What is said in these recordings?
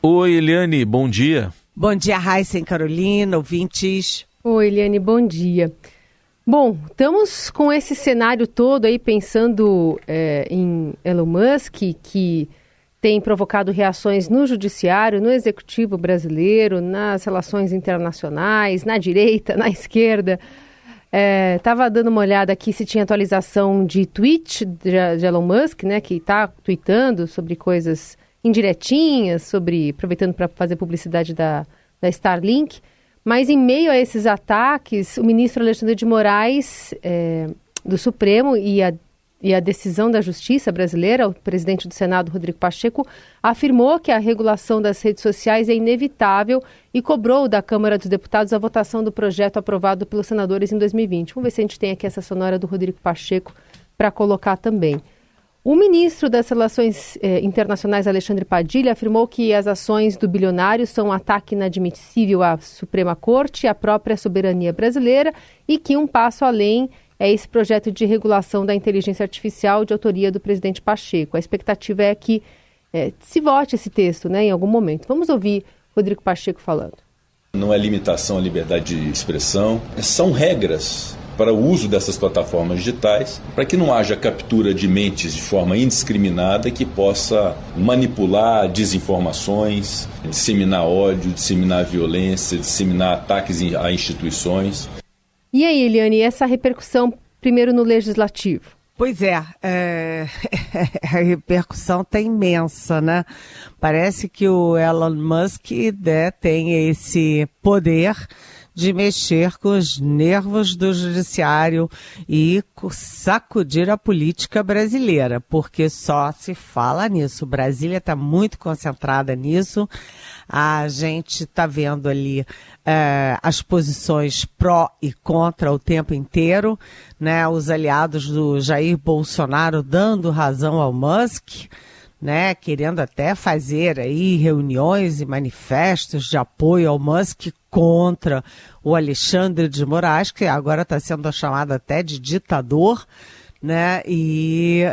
Oi, Eliane, bom dia. Bom dia, Raíssa e Carolina, ouvintes. Oi, Eliane, bom dia. Bom, estamos com esse cenário todo aí pensando em Elon Musk, que tem provocado reações no judiciário, no executivo brasileiro, nas relações internacionais, na direita, na esquerda. Estava dando uma olhada aqui se tinha atualização de tweet de Elon Musk, né, que está tweetando sobre coisas indiretinhas, aproveitando para fazer publicidade da Starlink. Mas em meio a esses ataques, o ministro Alexandre de Moraes, do Supremo, e a decisão da Justiça brasileira, o presidente do Senado, Rodrigo Pacheco, afirmou que a regulação das redes sociais é inevitável e cobrou da Câmara dos Deputados a votação do projeto aprovado pelos senadores em 2020. Vamos ver se a gente tem aqui essa sonora do Rodrigo Pacheco para colocar também. O ministro das Relações Internacionais, Alexandre Padilha, afirmou que as ações do bilionário são um ataque inadmissível à Suprema Corte e à própria soberania brasileira e que um passo além é esse projeto de regulação da inteligência artificial de autoria do presidente Pacheco. A expectativa é que se vote esse texto, né, em algum momento. Vamos ouvir Rodrigo Pacheco falando. Não é limitação à liberdade de expressão, são regras para o uso dessas plataformas digitais, para que não haja captura de mentes de forma indiscriminada que possa manipular desinformações, disseminar ódio, disseminar violência, disseminar ataques a instituições. E aí, Eliane, essa repercussão primeiro no Legislativo? Pois a repercussão tá imensa, né? Parece que o Elon Musk, né, tem esse poder de mexer com os nervos do judiciário e sacudir a política brasileira, porque só se fala nisso. Brasília está muito concentrada nisso. A gente está vendo ali as posições pró e contra o tempo inteiro, né? Os aliados do Jair Bolsonaro dando razão ao Musk, né, querendo até fazer aí reuniões e manifestos de apoio ao Musk contra o Alexandre de Moraes, que agora está sendo chamado até de ditador, né, e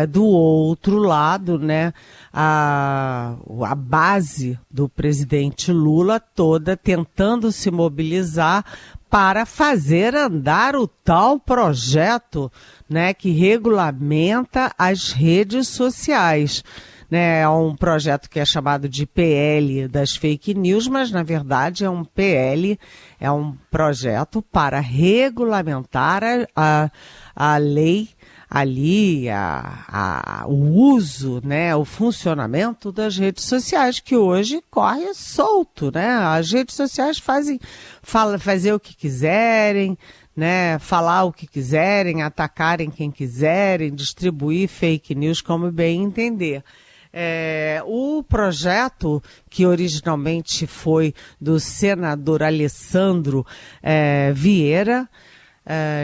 do outro lado, né, a base do presidente Lula toda tentando se mobilizar para fazer andar o tal projeto, né, que regulamenta as redes sociais. Né, é um projeto que é chamado de PL das fake news, mas na verdade é um PL, é um projeto para regulamentar a lei ali, o uso, né, o funcionamento das redes sociais, que hoje corre solto, né? As redes sociais fazer o que quiserem, né, falar o que quiserem, atacarem quem quiserem, distribuir fake news como bem entender. O projeto, que originalmente foi do senador Alessandro Vieira,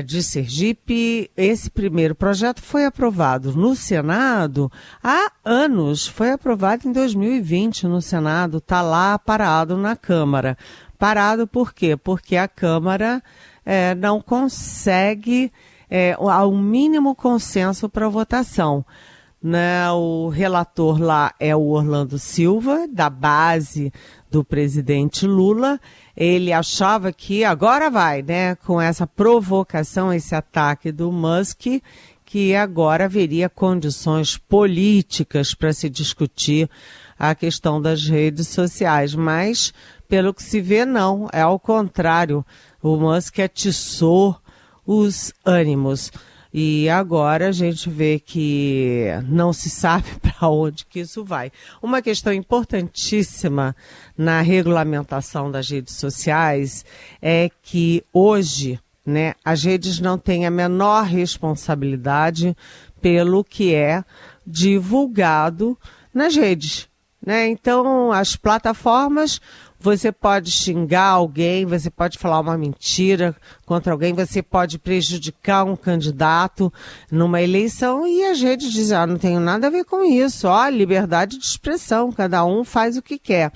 de Sergipe, esse primeiro projeto foi aprovado no Senado há anos, foi aprovado em 2020 no Senado, está lá parado na Câmara. Parado por quê? Porque a Câmara não consegue ao mínimo consenso para votação. Né, o relator lá é o Orlando Silva, da base do presidente Lula. Ele achava que agora vai, né, com essa provocação, esse ataque do Musk, que agora haveria condições políticas para se discutir a questão das redes sociais. Mas, pelo que se vê, não. É ao contrário. O Musk atiçou os ânimos. E agora a gente vê que não se sabe para onde que isso vai. Uma questão importantíssima na regulamentação das redes sociais é que hoje, né, as redes não têm a menor responsabilidade pelo que é divulgado nas redes, né? Então, as plataformas, você pode xingar alguém, você pode falar uma mentira contra alguém, você pode prejudicar um candidato numa eleição e as redes dizem, não tenho nada a ver com isso, liberdade de expressão, cada um faz o que quer.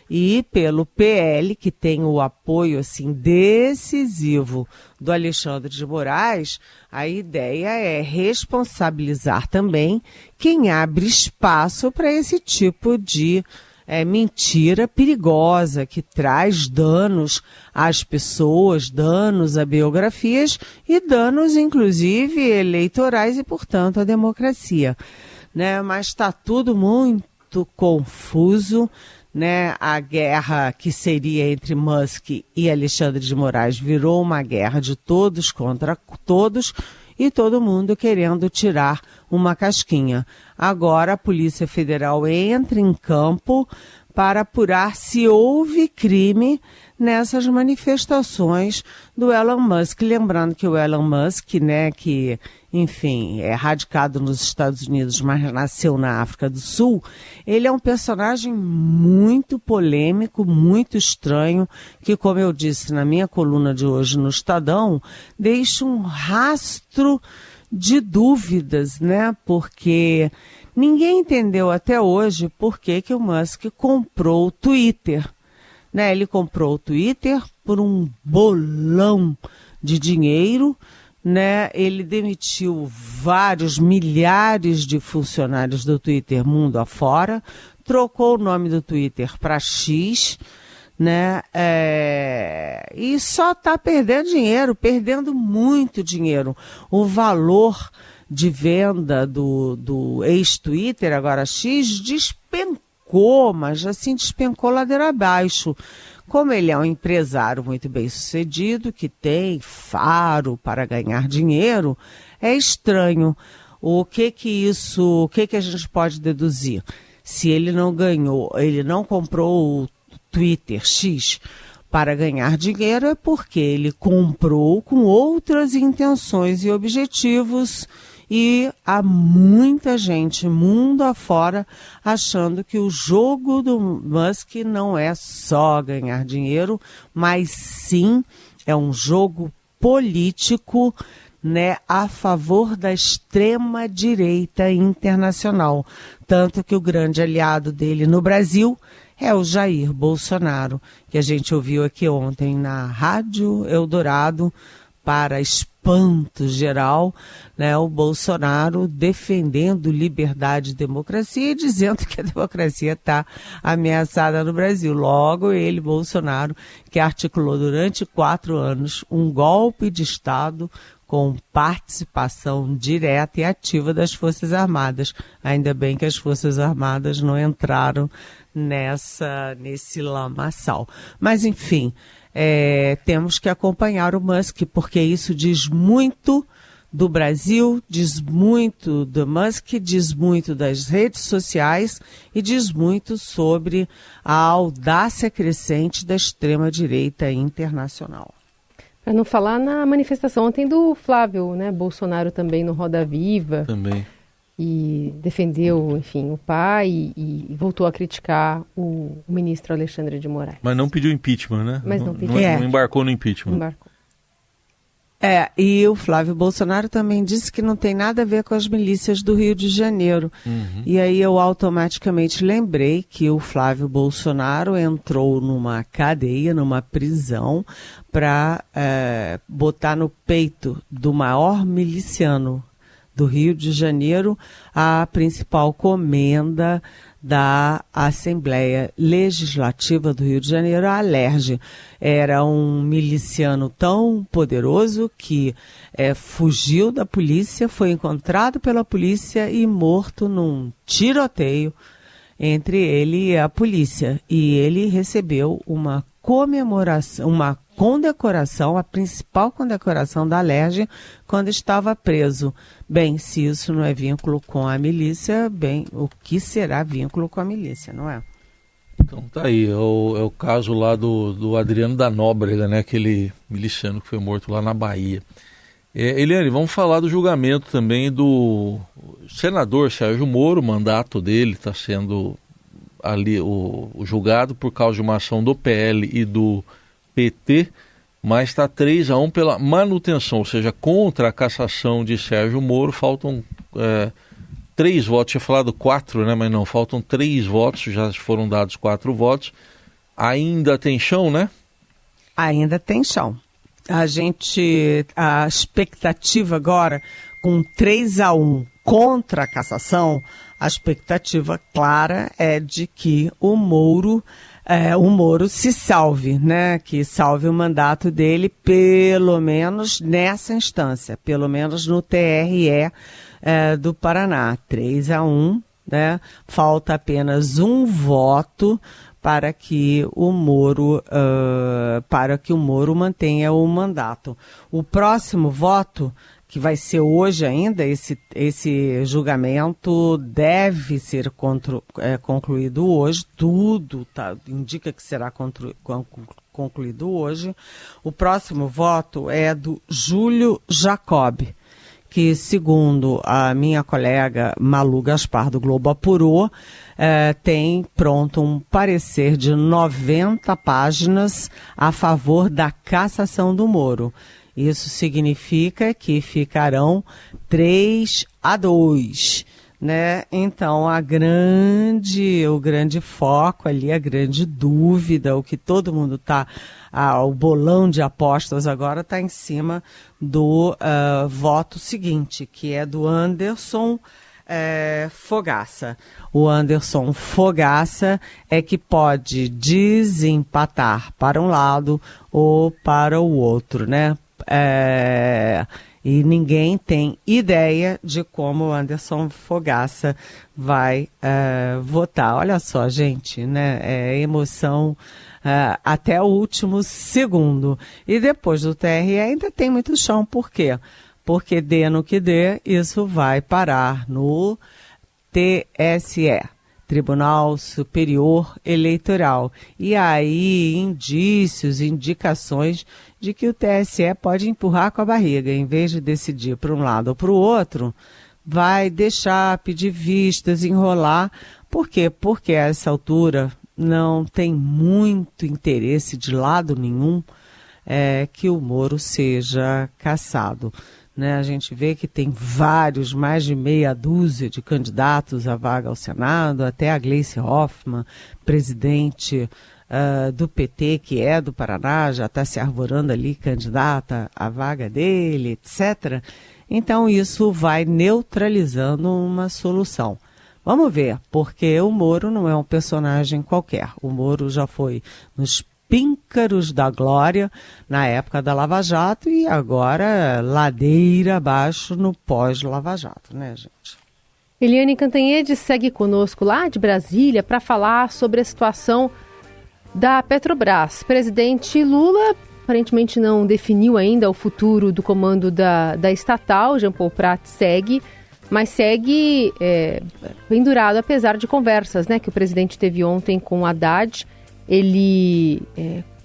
E pelo PL, que tem o apoio assim, decisivo do Alexandre de Moraes, a ideia é responsabilizar também quem abre espaço para esse tipo de mentira perigosa que traz danos às pessoas, danos a biografias e danos, inclusive, eleitorais e, portanto, à democracia, né? Mas está tudo muito confuso, né? A guerra que seria entre Musk e Alexandre de Moraes virou uma guerra de todos contra todos e todo mundo querendo tirar uma casquinha. Agora a Polícia Federal entra em campo para apurar se houve crime nessas manifestações do Elon Musk. Lembrando que o Elon Musk, né, que, enfim, é radicado nos Estados Unidos, mas nasceu na África do Sul, ele é um personagem muito polêmico, muito estranho, que, como eu disse na minha coluna de hoje no Estadão, deixa um rastro de dúvidas, né, porque ninguém entendeu até hoje por que o Musk comprou o Twitter. Né, ele comprou o Twitter por um bolão de dinheiro, né? Ele demitiu milhares de funcionários do Twitter mundo afora, trocou o nome do Twitter para X, né? E só está perdendo muito dinheiro. O valor de venda do ex-Twitter, agora X, despencou, mas assim despencou ladeira abaixo. Como ele é um empresário muito bem sucedido, que tem faro para ganhar dinheiro, é estranho. O que a gente pode deduzir? Se ele não comprou o Twitter X para ganhar dinheiro, é porque ele comprou com outras intenções e objetivos. E há muita gente, mundo afora, achando que o jogo do Musk não é só ganhar dinheiro, mas sim é um jogo político, né, a favor da extrema-direita internacional. Tanto que o grande aliado dele no Brasil é o Jair Bolsonaro, que a gente ouviu aqui ontem na Rádio Eldorado, para espanto geral, né, o Bolsonaro defendendo liberdade e democracia e dizendo que a democracia está ameaçada no Brasil. Logo, ele, Bolsonaro, que articulou durante 4 anos um golpe de Estado com participação direta e ativa das Forças Armadas. Ainda bem que as Forças Armadas não entraram nesse lamaçal. Mas, enfim, temos que acompanhar o Musk, porque isso diz muito do Brasil, diz muito do Musk, diz muito das redes sociais e diz muito sobre a audácia crescente da extrema-direita internacional. Para não falar na manifestação ontem do Flávio, né, Bolsonaro também no Roda Viva. Também. E defendeu, enfim, o pai e voltou a criticar o ministro Alexandre de Moraes. Mas não pediu impeachment, né? Mas não pediu. Não embarcou no impeachment. Embarcou. E o Flávio Bolsonaro também disse que não tem nada a ver com as milícias do Rio de Janeiro. Uhum. E aí eu automaticamente lembrei que o Flávio Bolsonaro entrou numa cadeia, numa prisão, para botar no peito do maior miliciano do Rio de Janeiro a principal comenda da Assembleia Legislativa do Rio de Janeiro, a Alerj. Era um miliciano tão poderoso que fugiu da polícia, foi encontrado pela polícia e morto num tiroteio entre ele e a polícia. E ele recebeu uma condecoração, a principal condecoração da Alerj, quando estava preso. Bem, se isso não é vínculo com a milícia, bem, o que será vínculo com a milícia, não é? Então tá aí, é o caso lá do Adriano da Nóbrega, né, aquele miliciano que foi morto lá na Bahia. Eliane, vamos falar do julgamento também do senador Sérgio Moro. O mandato dele está sendo ali o julgado por causa de uma ação do PL e do PT, mas está 3-1 pela manutenção, ou seja, contra a cassação de Sérgio Moro. Faltam 3 votos, tinha falado 4, né? Mas não, faltam 3 votos, já foram dados 4 votos. Ainda tem chão, né? Ainda tem chão. A expectativa agora, com 3-1 contra a cassação, a expectativa clara é de que o Moro se salve, né? Que salve o mandato dele, pelo menos nessa instância, pelo menos no TRE do Paraná, 3-1, né? Falta apenas um voto para que o Moro mantenha o mandato. O próximo voto, que vai ser hoje ainda, esse julgamento deve ser concluído hoje, tudo indica que será concluído hoje. O próximo voto é do Júlio Jacob, que, segundo a minha colega Malu Gaspar do Globo apurou, tem pronto um parecer de 90 páginas a favor da cassação do Moro. Isso significa que ficarão 3-2, né? Então, o grande foco ali, a grande dúvida, o que todo mundo está, o bolão de apostas agora está em cima do voto seguinte, que é do Anderson Fogaça. O Anderson Fogaça é que pode desempatar para um lado ou para o outro, né? E ninguém tem ideia de como o Anderson Fogaça vai votar. Olha só, gente, né? É emoção até o último segundo. E depois do TRE ainda tem muito chão. Por quê? Porque dê no que dê, isso vai parar no TSE, Tribunal Superior Eleitoral. E aí, indicações de que o TSE pode empurrar com a barriga, em vez de decidir para um lado ou para o outro, vai deixar, pedir vistas, enrolar. Por quê? Porque a essa altura não tem muito interesse de lado nenhum que o Moro seja cassado. Né? A gente vê que tem mais de meia dúzia de candidatos à vaga ao Senado, até a Gleice Hoffmann, presidente do PT, que é do Paraná, já está se arvorando ali, candidata à vaga dele, etc. Então isso vai neutralizando uma solução. Vamos ver, porque o Moro não é um personagem qualquer. O Moro já foi nos píncaros da glória na época da Lava Jato e agora ladeira abaixo no pós-Lava Jato, né, gente? Eliane Cantanhede segue conosco lá de Brasília para falar sobre a situação da Petrobras. Presidente Lula aparentemente não definiu ainda o futuro do comando da estatal. Jean Paul Prats segue, mas segue pendurado, apesar de conversas, né, que o presidente teve ontem com o Haddad. Ele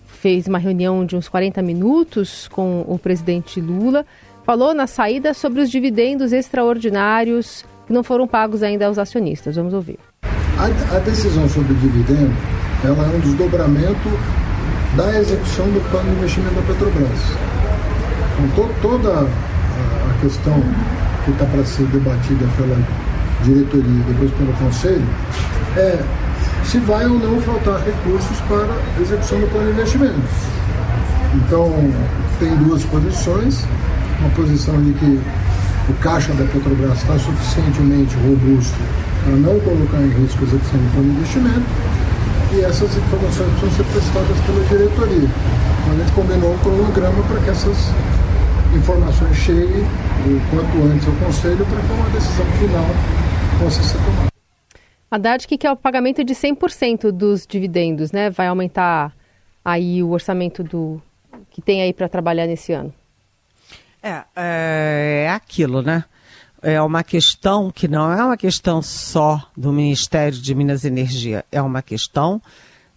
fez uma reunião de uns 40 minutos com o presidente Lula, falou na saída sobre os dividendos extraordinários que não foram pagos ainda aos acionistas. Vamos ouvir. A decisão sobre o dividendo, ela é um desdobramento da execução do plano de investimento da Petrobras. Então, toda a questão que está para ser debatida pela diretoria e depois pelo conselho se vai ou não faltar recursos para a execução do plano de investimentos. Então, tem duas posições. Uma posição de que o caixa da Petrobras está suficientemente robusto para não colocar em risco a execução do plano de investimento, e essas informações precisam ser prestadas pela diretoria. Então, a gente combinou um cronograma para que essas informações cheguem o quanto antes ao Conselho para que uma decisão final possa ser tomada. Haddad, que quer o pagamento de 100% dos dividendos, né? Vai aumentar aí o orçamento que tem aí para trabalhar nesse ano. É aquilo, né? É uma questão que não é uma questão só do Ministério de Minas e Energia, é uma questão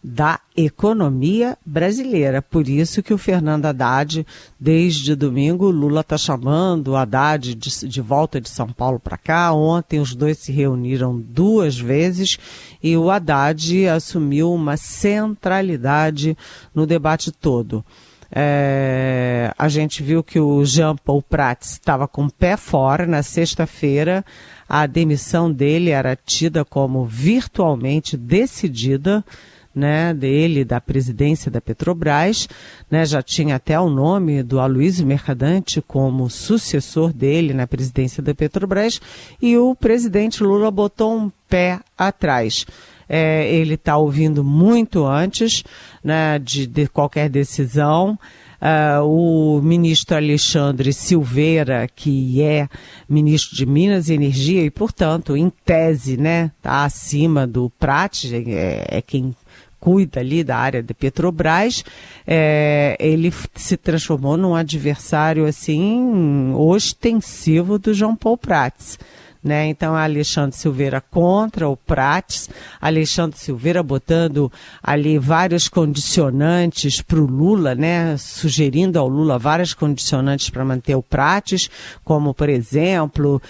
da economia brasileira. Por isso que o Fernando Haddad, desde domingo, Lula está chamando o Haddad de volta de São Paulo para cá. Ontem os dois se reuniram 2 vezes e o Haddad assumiu uma centralidade no debate todo. A gente viu que o Jean Paul Prats estava com o pé fora. Na sexta-feira, a demissão dele era tida como virtualmente decidida, né, dele, da presidência da Petrobras, né, já tinha até o nome do Aloysio Mercadante como sucessor dele na presidência da Petrobras, e o presidente Lula botou um pé atrás. Ele está ouvindo muito antes, né, de qualquer decisão. O ministro Alexandre Silveira, que é ministro de Minas e Energia e, portanto, em tese, né, está acima do Prates, é quem cuida ali da área da Petrobras, ele se transformou num adversário assim ostensivo do João Paulo Prates. Né? Então, Alexandre Silveira contra o Prates, Alexandre Silveira botando ali vários condicionantes para o Lula, né? Sugerindo ao Lula vários condicionantes para manter o Prates, como, por exemplo,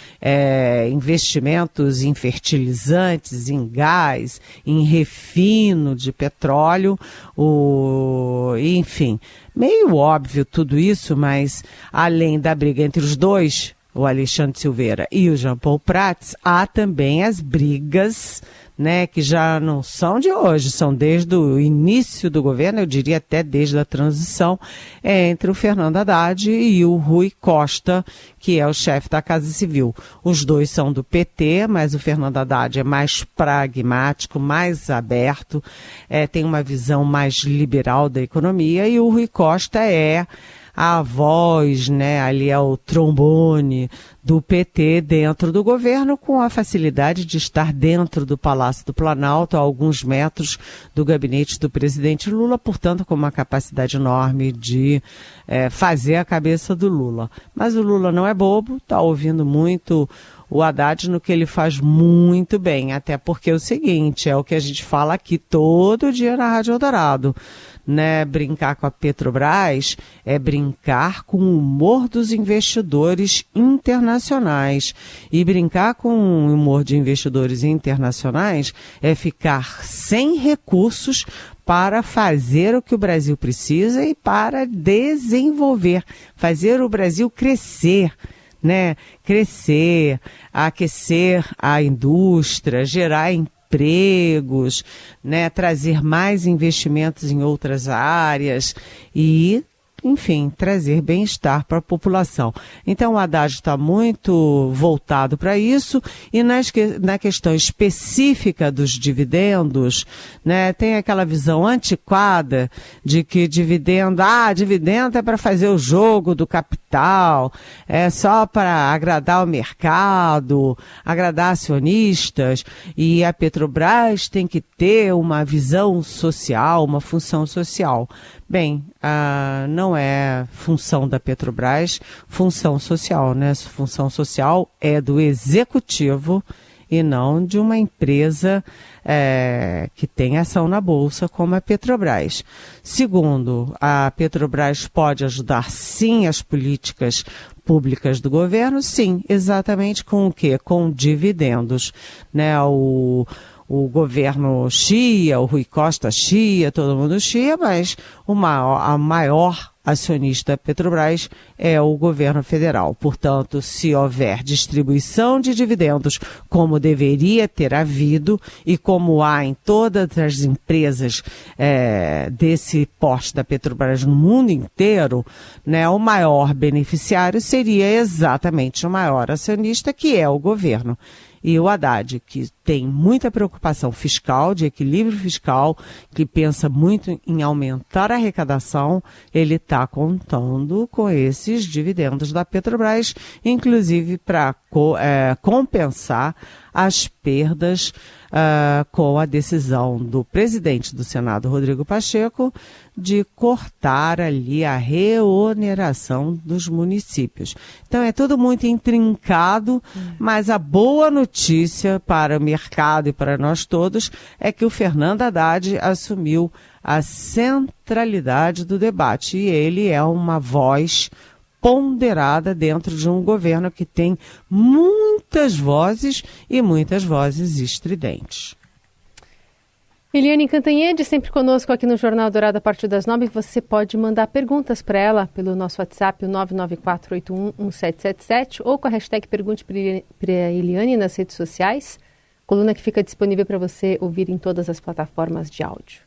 investimentos em fertilizantes, em gás, em refino de petróleo, enfim, meio óbvio tudo isso, mas além da briga entre os dois, o Alexandre Silveira e o Jean Paul Prats, há também as brigas, né, que já não são de hoje, são desde o início do governo, eu diria até desde a transição, entre o Fernando Haddad e o Rui Costa, que é o chefe da Casa Civil. Os dois são do PT, mas o Fernando Haddad é mais pragmático, mais aberto, tem uma visão mais liberal da economia, e o Rui Costa é a voz, né, ali é o trombone do PT dentro do governo, com a facilidade de estar dentro do Palácio do Planalto, a alguns metros do gabinete do presidente Lula, portanto, com uma capacidade enorme de fazer a cabeça do Lula. Mas o Lula não é bobo, está ouvindo muito o Haddad no que ele faz muito bem, até porque é o seguinte, é o que a gente fala aqui todo dia na Rádio Eldorado, né? Brincar com a Petrobras é brincar com o humor dos investidores internacionais, e brincar com o humor de investidores internacionais é ficar sem recursos para fazer o que o Brasil precisa e para desenvolver, fazer o Brasil crescer, né? Crescer, aquecer a indústria, gerar empregos, né? Trazer mais investimentos em outras áreas e, enfim, trazer bem-estar para a população. Então o Haddad está muito voltado para isso, e na questão específica dos dividendos, né, tem aquela visão antiquada de que dividendo é para fazer o jogo do capital, é só para agradar o mercado, agradar acionistas, e a Petrobras tem que ter uma visão social, uma função social. Bem, não é função da Petrobras, função social, né? Função social é do executivo e não de uma empresa que tem ação na Bolsa como a Petrobras. Segundo, a Petrobras pode ajudar sim as políticas públicas do governo, sim, exatamente com o quê? Com dividendos, né? O governo chia, o Rui Costa chia, todo mundo chia, mas a maior acionista da Petrobras é o governo federal. Portanto, se houver distribuição de dividendos, como deveria ter havido e como há em todas as empresas desse porte da Petrobras no mundo inteiro, né, o maior beneficiário seria exatamente o maior acionista, que é o governo. E o Haddad, que tem muita preocupação fiscal, de equilíbrio fiscal, que pensa muito em aumentar a arrecadação, ele está contando com esses dividendos da Petrobras, inclusive para compensar as perdas com a decisão do presidente do Senado, Rodrigo Pacheco, de cortar ali a reoneração dos municípios. Então é tudo muito intrincado, mas a boa notícia para o mercado e para nós todos é que o Fernando Haddad assumiu a centralidade do debate, e ele é uma voz ponderada dentro de um governo que tem muitas vozes e muitas vozes estridentes. Eliane Cantanhede, sempre conosco aqui no Jornal Dourado a partir das 9. Você pode mandar perguntas para ela pelo nosso WhatsApp, o 994811777, ou com a hashtag Pergunte para Eliane nas redes sociais. Coluna que fica disponível para você ouvir em todas as plataformas de áudio.